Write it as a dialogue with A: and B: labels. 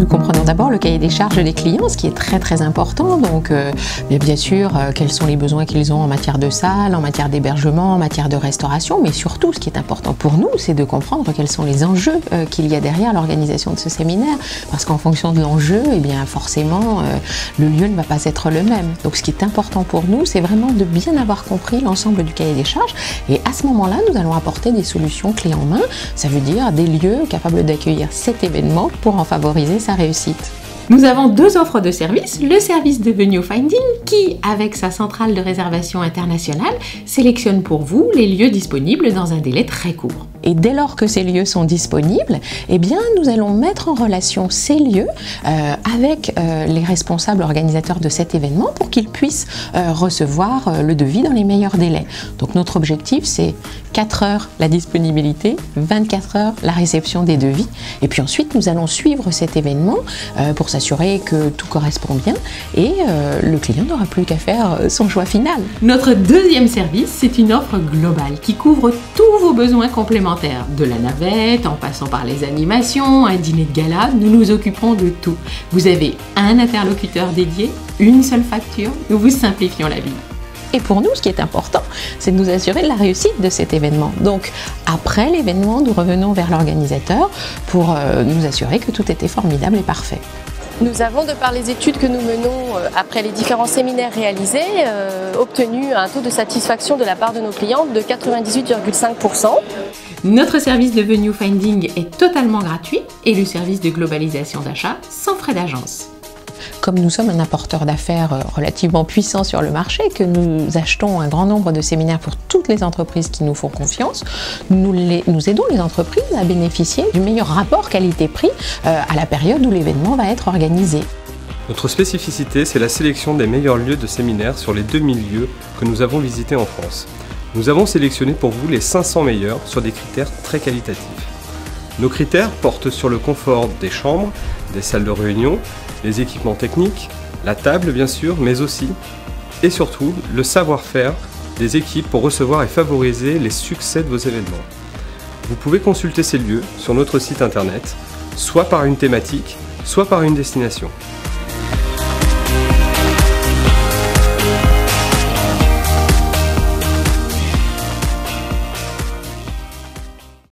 A: comprenons d'abord le cahier des charges des clients, ce qui est très important. Donc, bien sûr, quels sont les besoins qu'ils ont en matière de salle, en matière d'hébergement, en matière de restauration, mais surtout, ce qui est important pour nous, c'est de comprendre quels sont les enjeux qu'il y a derrière l'organisation de ce séminaire, parce qu'en fonction de l'enjeu, eh bien, forcément, le lieu ne va pas être le même. Donc, ce qui est important pour nous, c'est vraiment de bien avoir compris l'ensemble du cahier des charges, et à ce moment-là, nous allons apporter des solutions clés en main. Ça veut dire des lieux capables d'accueillir cet événement pour en favoriser sa réussite. Nous avons deux offres de services. Le service de Venue Finding qui, avec sa centrale de réservation internationale, sélectionne pour vous les lieux disponibles dans un délai très court. Et dès lors que ces lieux sont disponibles, eh bien, nous allons mettre en relation ces lieux avec les responsables organisateurs de cet événement pour qu'ils puissent recevoir le devis dans les meilleurs délais. Donc notre objectif, c'est 4 heures la disponibilité, 24 heures la réception des devis. Et puis ensuite, nous allons suivre cet événement pour s'assurer que tout correspond bien et le client n'aura plus qu'à faire son choix final. Notre deuxième service, c'est une offre globale qui couvre tous vos besoins complémentaires. De la navette, en passant par les animations, un dîner de gala, nous nous occupons de tout. Vous avez un interlocuteur dédié, une seule facture, nous vous simplifions la vie. Et pour nous, ce qui est important, c'est de nous assurer de la réussite de cet événement. Donc, après l'événement, nous revenons vers l'organisateur pour nous assurer que tout était formidable et parfait.
B: Nous avons, de par les études que nous menons après les différents séminaires réalisés, obtenu un taux de satisfaction de la part de nos clients de 98,5%.
A: Notre service de Venue Finding est totalement gratuit et le service de globalisation d'achat sans frais d'agence. Comme nous sommes un apporteur d'affaires relativement puissant sur le marché, que nous achetons un grand nombre de séminaires pour toutes les entreprises qui nous font confiance, nous aidons les entreprises à bénéficier du meilleur rapport qualité-prix à la période où l'événement va être organisé.
C: Notre spécificité, c'est la sélection des meilleurs lieux de séminaires sur les 2000 lieux que nous avons visités en France. Nous avons sélectionné pour vous les 500 meilleurs sur des critères très qualitatifs. Nos critères portent sur le confort des chambres, des salles de réunion, les équipements techniques, la table bien sûr, mais aussi et surtout le savoir-faire des équipes pour recevoir et favoriser les succès de vos événements. Vous pouvez consulter ces lieux sur notre site internet, soit par une thématique, soit par une destination.